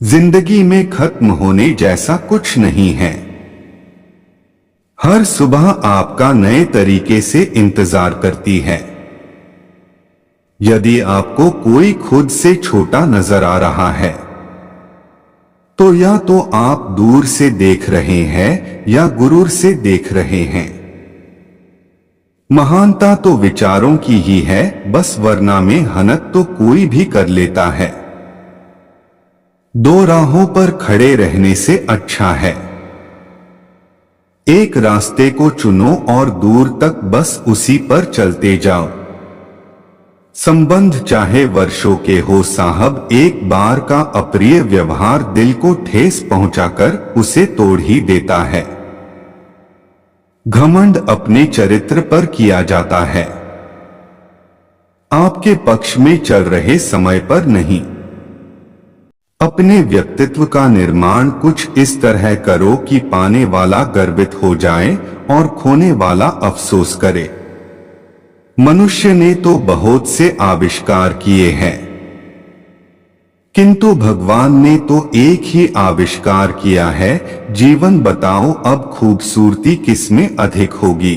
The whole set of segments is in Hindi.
जिंदगी में खत्म होने जैसा कुछ नहीं है। हर सुबह आपका नए तरीके से इंतजार करती है। यदि आपको कोई खुद से छोटा नजर आ रहा है तो या तो आप दूर से देख रहे हैं या गुरूर से देख रहे हैं। महानता तो विचारों की ही है, बस वरना में हनत तो कोई भी कर लेता है। दो राहों पर खड़े रहने से अच्छा है एक रास्ते को चुनो और दूर तक बस उसी पर चलते जाओ। संबंध चाहे वर्षों के हो साहब, एक बार का अप्रिय व्यवहार दिल को ठेस पहुंचाकर उसे तोड़ ही देता है। घमंड अपने चरित्र पर किया जाता है, आपके पक्ष में चल रहे समय पर नहीं। अपने व्यक्तित्व का निर्माण कुछ इस तरह करो कि पाने वाला गर्वित हो जाए और खोने वाला अफसोस करे। मनुष्य ने तो बहुत से आविष्कार किए हैं, किंतु भगवान ने तो एक ही आविष्कार किया है। जीवन बताओ अब खूबसूरती किसमें अधिक होगी।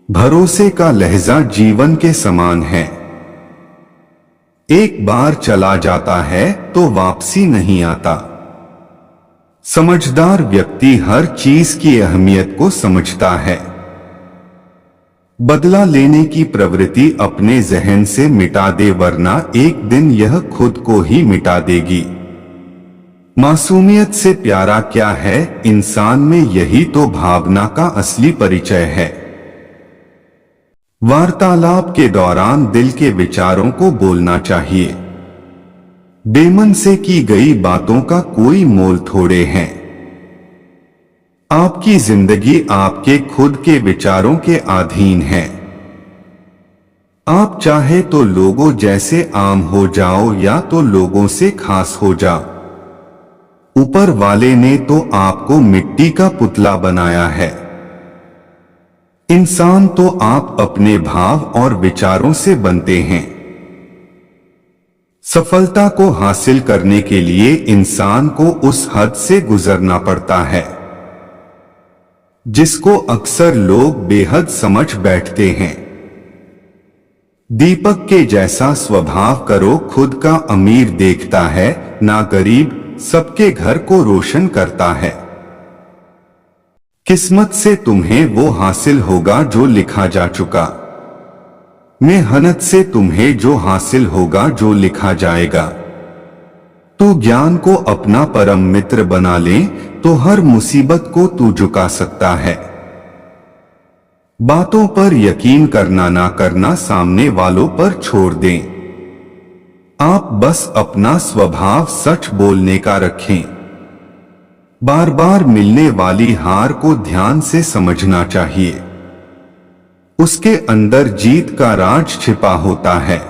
भरोसे का लहजा जीवन के समान है, एक बार चला जाता है तो वापसी नहीं आता। समझदार व्यक्ति हर चीज की अहमियत को समझता है। बदला लेने की प्रवृत्ति अपने जहन से मिटा दे, वरना एक दिन यह खुद को ही मिटा देगी। मासूमियत से प्यारा क्या है, इंसान में यही तो भावना का असली परिचय है। वार्तालाप के दौरान दिल के विचारों को बोलना चाहिए। बेमन से की गई बातों का कोई मोल थोड़े है। आपकी जिंदगी आपके खुद के विचारों के अधीन है। आप चाहे तो लोगों जैसे आम हो जाओ या तो लोगों से खास हो जाओ। ऊपर वाले ने तो आपको मिट्टी का पुतला बनाया है। इंसान तो आप अपने भाव और विचारों से बनते हैं। सफलता को हासिल करने के लिए इंसान को उस हद से गुजरना पड़ता है जिसको अक्सर लोग बेहद समझ बैठते हैं। दीपक के जैसा स्वभाव करो, खुद का अमीर देखता है ना गरीब, सबके घर को रोशन करता है। किस्मत से तुम्हें वो हासिल होगा जो लिखा जा चुका, मेहनत से तुम्हें जो हासिल होगा जो लिखा जाएगा। तू ज्ञान को अपना परम मित्र बना ले तो हर मुसीबत को तू झुका सकता है। बातों पर यकीन करना ना करना सामने वालों पर छोड़ दें। आप बस अपना स्वभाव सच बोलने का रखें। बार बार मिलने वाली हार को ध्यान से समझना चाहिए, उसके अंदर जीत का राज छिपा होता है।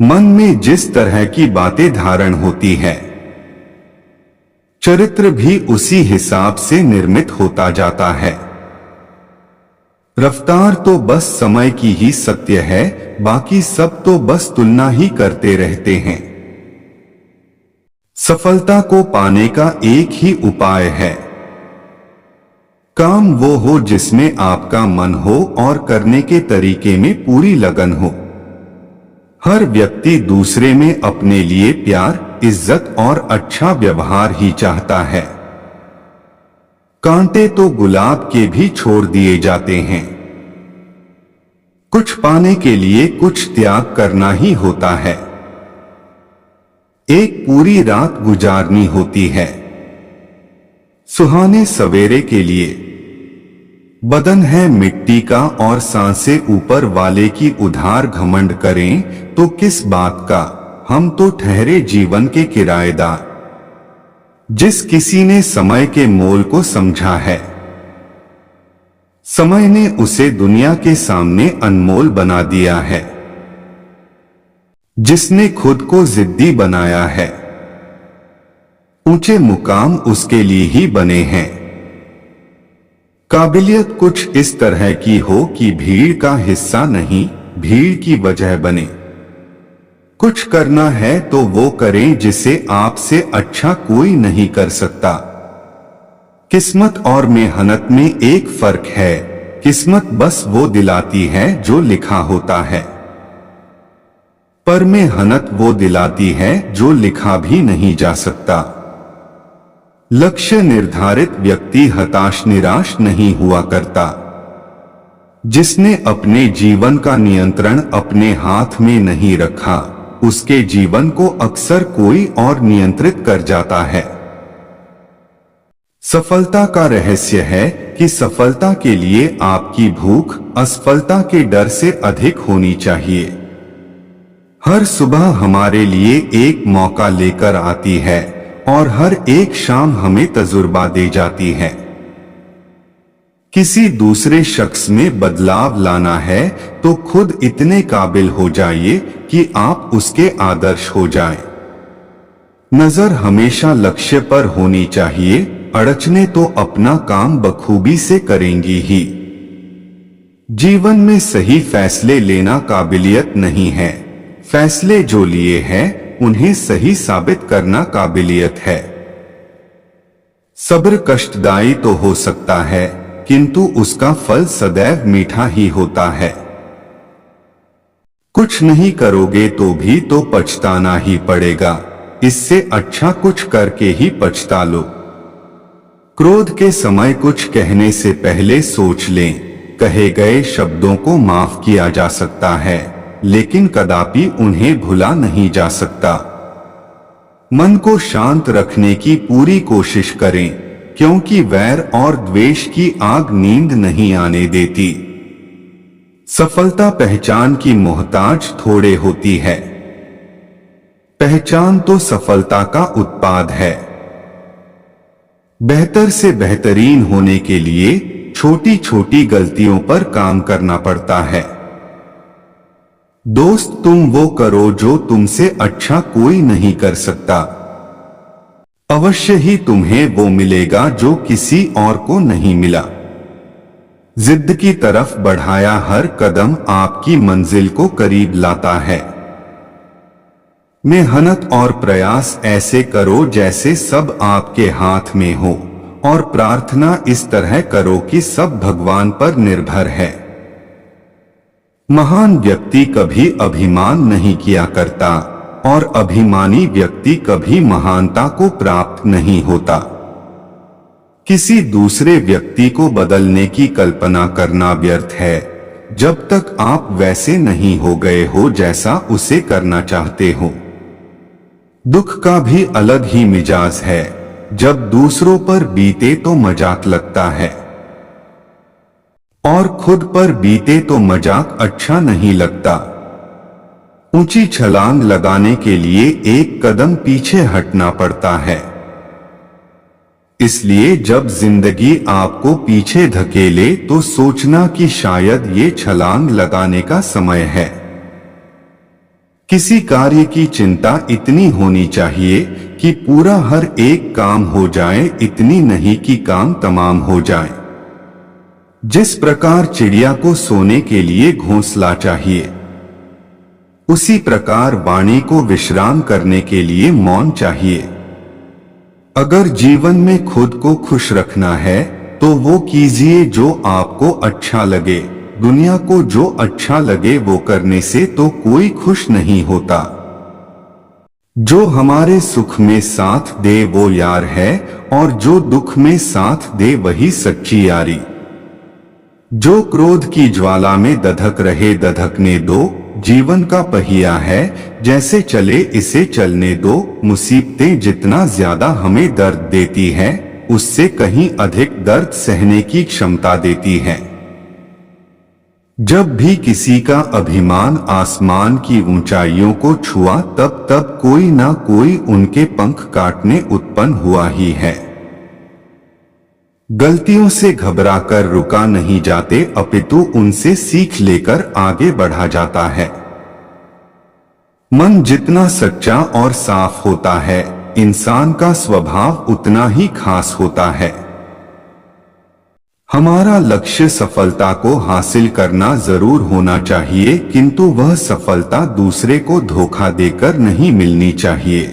मन में जिस तरह की बातें धारण होती है, चरित्र भी उसी हिसाब से निर्मित होता जाता है। रफ्तार तो बस समय की ही सत्य है, बाकी सब तो बस तुलना ही करते रहते हैं। सफलता को पाने का एक ही उपाय है, काम वो हो जिसमें आपका मन हो और करने के तरीके में पूरी लगन हो। हर व्यक्ति दूसरे में अपने लिए प्यार, इज्जत और अच्छा व्यवहार ही चाहता है। कांटे तो गुलाब के भी छोड़ दिए जाते हैं। कुछ पाने के लिए कुछ त्याग करना ही होता है। एक पूरी रात गुजारनी होती है सुहाने सवेरे के लिए। बदन है मिट्टी का और सांसें ऊपर वाले की, उधार घमंड करें तो किस बात का, हम तो ठहरे जीवन के किराएदार। जिस किसी ने समय के मोल को समझा है, समय ने उसे दुनिया के सामने अनमोल बना दिया है। जिसने खुद को जिद्दी बनाया है, ऊंचे मुकाम उसके लिए ही बने हैं। काबिलियत कुछ इस तरह की हो कि भीड़ का हिस्सा नहीं, भीड़ की वजह बने। कुछ करना है तो वो करें जिसे आपसे अच्छा कोई नहीं कर सकता। किस्मत और मेहनत में एक फर्क है, किस्मत बस वो दिलाती है जो लिखा होता है, पर मेहनत वो दिलाती है जो लिखा भी नहीं जा सकता। लक्ष्य निर्धारित व्यक्ति हताश निराश नहीं हुआ करता। जिसने अपने जीवन का नियंत्रण अपने हाथ में नहीं रखा, उसके जीवन को अक्सर कोई और नियंत्रित कर जाता है। सफलता का रहस्य है कि सफलता के लिए आपकी भूख असफलता के डर से अधिक होनी चाहिए। हर सुबह हमारे लिए एक मौका लेकर आती है और हर एक शाम हमें तजुर्बा दे जाती है। किसी दूसरे शख्स में बदलाव लाना है तो खुद इतने काबिल हो जाइए कि आप उसके आदर्श हो जाएं। नजर हमेशा लक्ष्य पर होनी चाहिए, अड़चने तो अपना काम बखूबी से करेंगी ही। जीवन में सही फैसले लेना काबिलियत नहीं है, फैसले जो लिए हैं उन्हें सही साबित करना काबिलियत है। सब्र कष्टदायी तो हो सकता है, किंतु उसका फल सदैव मीठा ही होता है। कुछ नहीं करोगे तो भी तो पछताना ही पड़ेगा, इससे अच्छा कुछ करके ही पछता लो। क्रोध के समय कुछ कहने से पहले सोच लें। कहे गए शब्दों को माफ किया जा सकता है, लेकिन कदापि उन्हें भुला नहीं जा सकता। मन को शांत रखने की पूरी कोशिश करें, क्योंकि वैर और द्वेष की आग नींद नहीं आने देती। सफलता पहचान की मोहताज थोड़े होती है, पहचान तो सफलता का उत्पाद है। बेहतर से बेहतरीन होने के लिए छोटी छोटी गलतियों पर काम करना पड़ता है। दोस्त, तुम वो करो जो तुमसे अच्छा कोई नहीं कर सकता। अवश्य ही तुम्हें वो मिलेगा जो किसी और को नहीं मिला। जिद की तरफ बढ़ाया हर कदम आपकी मंजिल को करीब लाता है। मेहनत और प्रयास ऐसे करो जैसे सब आपके हाथ में हो, और प्रार्थना इस तरह करो कि सब भगवान पर निर्भर है। महान व्यक्ति कभी अभिमान नहीं किया करता, और अभिमानी व्यक्ति कभी महानता को प्राप्त नहीं होता। किसी दूसरे व्यक्ति को बदलने की कल्पना करना व्यर्थ है, जब तक आप वैसे नहीं हो गए हो जैसा उसे करना चाहते हो। दुख का भी अलग ही मिजाज है, जब दूसरों पर बीते तो मजाक लगता है, और खुद पर बीते तो मजाक अच्छा नहीं लगता। ऊंची छलांग लगाने के लिए एक कदम पीछे हटना पड़ता है। इसलिए जब जिंदगी आपको पीछे धकेले तो सोचना कि शायद ये छलांग लगाने का समय है। किसी कार्य की चिंता इतनी होनी चाहिए कि पूरा हर एक काम हो जाए, इतनी नहीं कि काम तमाम हो जाए। जिस प्रकार चिड़िया को सोने के लिए घोंसला चाहिए, उसी प्रकार वाणी को विश्राम करने के लिए मौन चाहिए। अगर जीवन में खुद को खुश रखना है तो वो कीजिए जो आपको अच्छा लगे। दुनिया को जो अच्छा लगे वो करने से तो कोई खुश नहीं होता। जो हमारे सुख में साथ दे वो यार है, और जो दुख में साथ दे वही सच्ची यारी। जो क्रोध की ज्वाला में दधक रहे दधकने दो, जीवन का पहिया है जैसे चले इसे चलने दो। मुसीबतें जितना ज्यादा हमें दर्द देती हैं, उससे कहीं अधिक दर्द सहने की क्षमता देती हैं। जब भी किसी का अभिमान आसमान की ऊंचाइयों को छुआ, तब तब कोई ना कोई उनके पंख काटने उत्पन्न हुआ ही है। गलतियों से घबराकर रुका नहीं जाते, अपितु उनसे सीख लेकर आगे बढ़ा जाता है। मन जितना सच्चा और साफ होता है, इंसान का स्वभाव उतना ही खास होता है। हमारा लक्ष्य सफलता को हासिल करना जरूर होना चाहिए, किंतु वह सफलता दूसरे को धोखा देकर नहीं मिलनी चाहिए।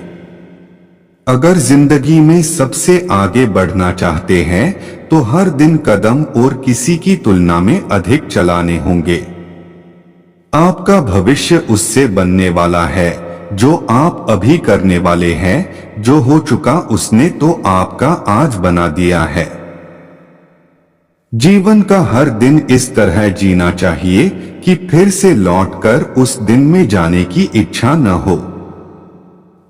अगर जिंदगी में सबसे आगे बढ़ना चाहते हैं तो हर दिन कदम और किसी की तुलना में अधिक चलाने होंगे। आपका भविष्य उससे बनने वाला है जो आप अभी करने वाले हैं। जो हो चुका उसने तो आपका आज बना दिया है। जीवन का हर दिन इस तरह जीना चाहिए कि फिर से लौटकर उस दिन में जाने की इच्छा न हो।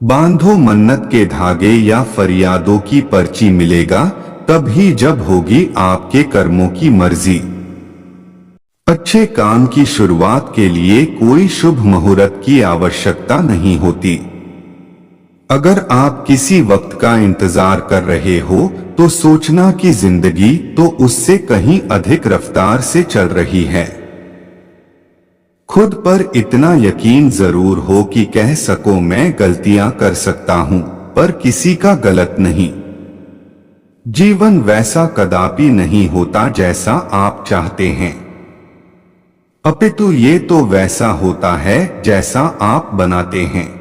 बांधो मन्नत के धागे या फरियादों की पर्ची मिलेगा तब ही जब होगी आपके कर्मों की मर्जी। अच्छे काम की शुरुआत के लिए कोई शुभ मुहूर्त की आवश्यकता नहीं होती। अगर आप किसी वक्त का इंतजार कर रहे हो तो सोचना कि जिंदगी तो उससे कहीं अधिक रफ्तार से चल रही है। खुद पर इतना यकीन जरूर हो कि कह सको मैं गलतियां कर सकता हूं पर किसी का गलत नहीं। जीवन वैसा कदापि नहीं होता जैसा आप चाहते हैं, अपितु ये तो वैसा होता है जैसा आप बनाते हैं।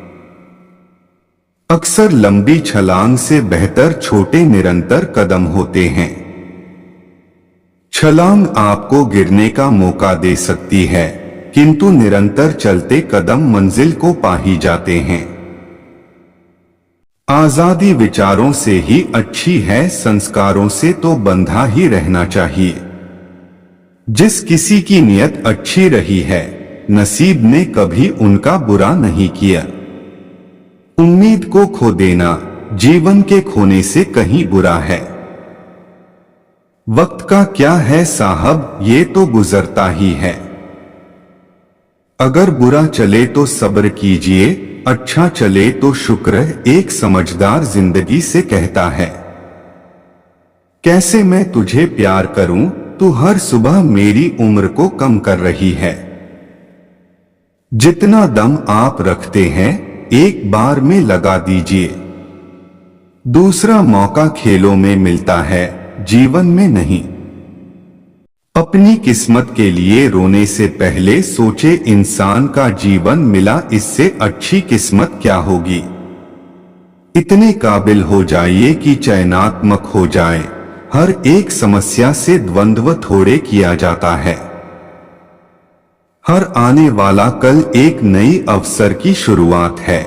अक्सर लंबी छलांग से बेहतर छोटे निरंतर कदम होते हैं। छलांग आपको गिरने का मौका दे सकती है, किंतु निरंतर चलते कदम मंजिल को पा ही जाते हैं। आजादी विचारों से ही अच्छी है, संस्कारों से तो बंधा ही रहना चाहिए। जिस किसी की नियत अच्छी रही है, नसीब ने कभी उनका बुरा नहीं किया। उम्मीद को खो देना जीवन के खोने से कहीं बुरा है। वक्त का क्या है साहब, ये तो गुजरता ही है। अगर बुरा चले तो सब्र कीजिए, अच्छा चले तो शुक्र, एक समझदार जिंदगी से कहता है। कैसे मैं तुझे प्यार करूं, तू हर सुबह मेरी उम्र को कम कर रही है। जितना दम आप रखते हैं एक बार में लगा दीजिए। दूसरा मौका खेलों में मिलता है, जीवन में नहीं। अपनी किस्मत के लिए रोने से पहले सोचे इंसान का जीवन मिला इससे अच्छी किस्मत क्या होगी। इतने काबिल हो जाइए कि चयनात्मक हो जाए। हर एक समस्या से द्वंद्व थोड़े किया जाता है। हर आने वाला कल एक नई अवसर की शुरुआत है।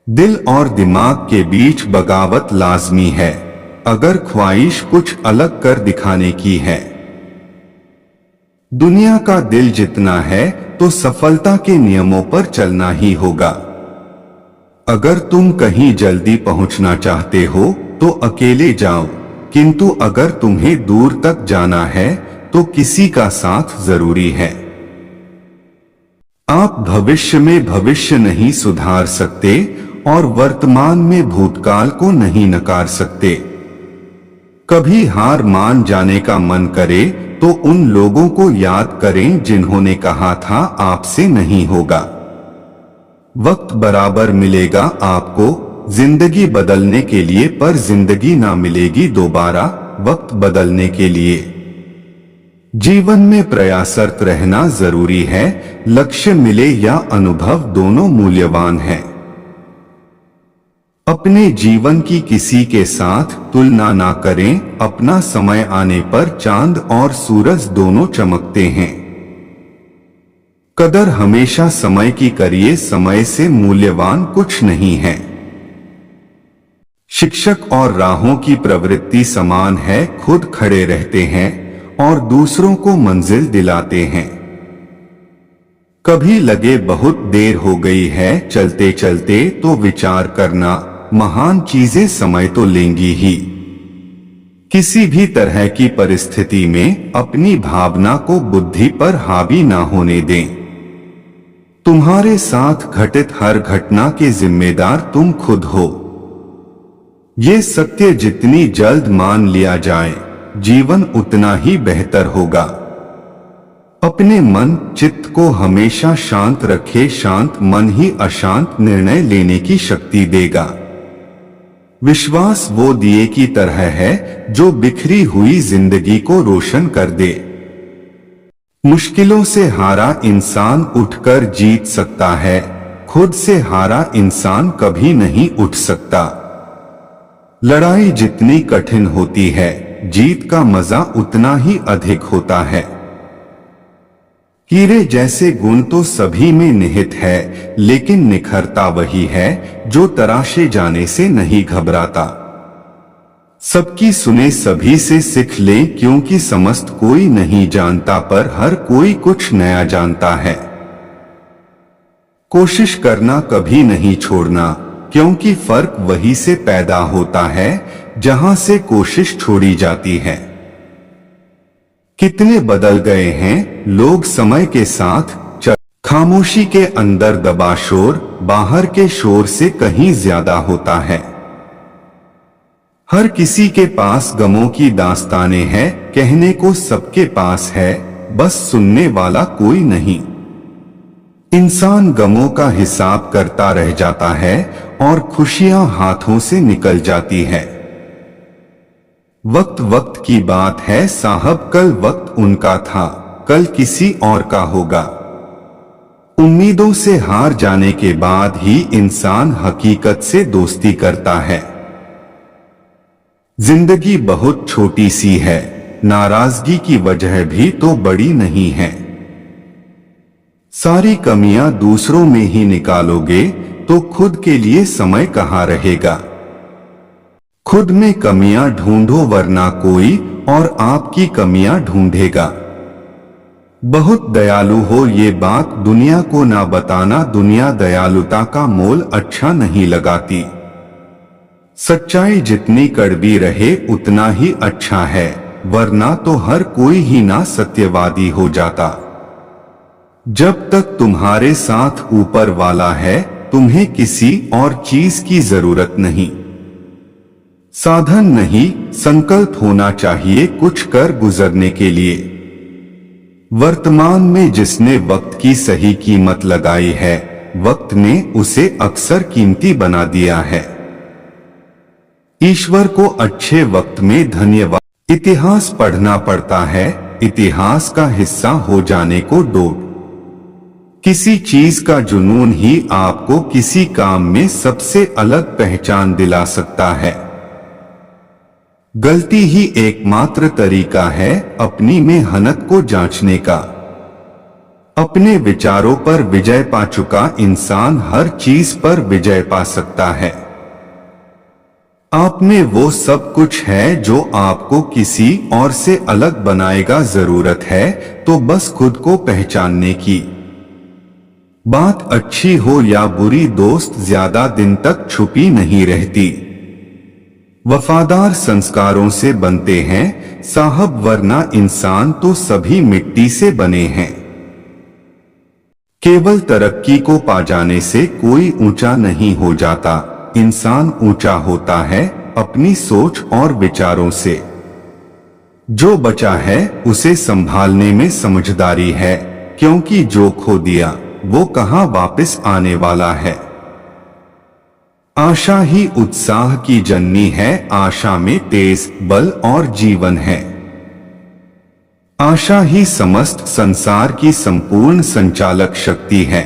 दिल और दिमाग के बीच बगावत लाजमी है, अगर ख्वाहिश कुछ अलग कर दिखाने की है। दुनिया का दिल जितना है तो सफलता के नियमों पर चलना ही होगा। अगर तुम कहीं जल्दी पहुंचना चाहते हो तो अकेले जाओ, किंतु अगर तुम्हें दूर तक जाना है तो किसी का साथ जरूरी है। आप भविष्य में भविष्य नहीं सुधार सकते और वर्तमान में भूतकाल को नहीं नकार सकते। कभी हार मान जाने का मन करे तो उन लोगों को याद करें जिन्होंने कहा था आपसे नहीं होगा। वक्त बराबर मिलेगा आपको जिंदगी बदलने के लिए, पर जिंदगी ना मिलेगी दोबारा वक्त बदलने के लिए। जीवन में प्रयासरत रहना जरूरी है, लक्ष्य मिले या अनुभव दोनों मूल्यवान है। अपने जीवन की किसी के साथ तुलना ना करें, अपना समय आने पर चांद और सूरज दोनों चमकते हैं। कदर हमेशा समय की करिए, समय से मूल्यवान कुछ नहीं है। शिक्षक और राहों की प्रवृत्ति समान है, खुद खड़े रहते हैं और दूसरों को मंजिल दिलाते हैं। कभी लगे बहुत देर हो गई है चलते चलते तो विचार करना, महान चीजें समय तो लेंगी ही। किसी भी तरह की परिस्थिति में अपनी भावना को बुद्धि पर हावी ना होने दें। तुम्हारे साथ घटित हर घटना के जिम्मेदार तुम खुद हो। ये सत्य जितनी जल्द मान लिया जाए, जीवन उतना ही बेहतर होगा। अपने मन चित्त को हमेशा शांत रखे, शांत मन ही अशांत निर्णय लेने की शक्ति देगा। विश्वास वो दिए की तरह है जो बिखरी हुई जिंदगी को रोशन कर दे। मुश्किलों से हारा इंसान उठकर जीत सकता है, खुद से हारा इंसान कभी नहीं उठ सकता। लड़ाई जितनी कठिन होती है, जीत का मजा उतना ही अधिक होता है। हीरे जैसे गुण तो सभी में निहित है, लेकिन निखरता वही है जो तराशे जाने से नहीं घबराता। सबकी सुने, सभी से सीख लें, क्योंकि समस्त कोई नहीं जानता पर हर कोई कुछ नया जानता है। कोशिश करना कभी नहीं छोड़ना, क्योंकि फर्क वही से पैदा होता है जहां से कोशिश छोड़ी जाती है। कितने बदल गए हैं लोग समय के साथ। खामोशी के अंदर दबा शोर बाहर के शोर से कहीं ज्यादा होता है। हर किसी के पास गमों की दास्तानें हैं, कहने को सबके पास है, बस सुनने वाला कोई नहीं। इंसान गमों का हिसाब करता रह जाता है और खुशियां हाथों से निकल जाती है। वक्त वक्त की बात है साहब, कल वक्त उनका था, कल किसी और का होगा। उम्मीदों से हार जाने के बाद ही इंसान हकीकत से दोस्ती करता है। जिंदगी बहुत छोटी सी है, नाराजगी की वजह भी तो बड़ी नहीं है। सारी कमियां दूसरों में ही निकालोगे तो खुद के लिए समय कहाँ रहेगा। खुद में कमियां ढूंढो वरना कोई और आपकी कमियां ढूंढेगा। बहुत दयालु हो ये बात दुनिया को ना बताना, दुनिया दयालुता का मोल अच्छा नहीं लगाती। सच्चाई जितनी कड़वी रहे उतना ही अच्छा है, वरना तो हर कोई ही ना सत्यवादी हो जाता। जब तक तुम्हारे साथ ऊपर वाला है, तुम्हें किसी और चीज की जरूरत नहीं। साधन नहीं, संकल्प होना चाहिए कुछ कर गुजरने के लिए। वर्तमान में जिसने वक्त की सही कीमत लगाई है, वक्त ने उसे अक्सर कीमती बना दिया है। ईश्वर को अच्छे वक्त में धन्यवाद। इतिहास पढ़ना पड़ता है, इतिहास का हिस्सा हो जाने को डोट। किसी चीज का जुनून ही आपको किसी काम में सबसे अलग पहचान दिला सकता है। गलती ही एकमात्र तरीका है अपनी मेहनत को जांचने का। अपने विचारों पर विजय पा चुका इंसान हर चीज पर विजय पा सकता है। आप में वो सब कुछ है जो आपको किसी और से अलग बनाएगा। जरूरत है तो बस खुद को पहचानने की। बात अच्छी हो या बुरी, दोस्त ज्यादा दिन तक छुपी नहीं रहती। वफादार संस्कारों से बनते हैं साहब, वरना इंसान तो सभी मिट्टी से बने हैं। केवल तरक्की को पा जाने से कोई ऊंचा नहीं हो जाता। इंसान ऊंचा होता है अपनी सोच और विचारों से। जो बचा है उसे संभालने में समझदारी है, क्योंकि जो खो दिया वो कहां वापस आने वाला है। आशा ही उत्साह की जननी है, आशा में तेज बल और जीवन है। आशा ही समस्त संसार की संपूर्ण संचालक शक्ति है।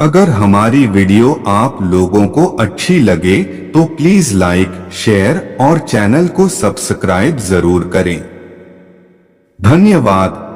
अगर हमारी वीडियो आप लोगों को अच्छी लगे तो प्लीज लाइक, शेयर और चैनल को सब्सक्राइब जरूर करें। धन्यवाद।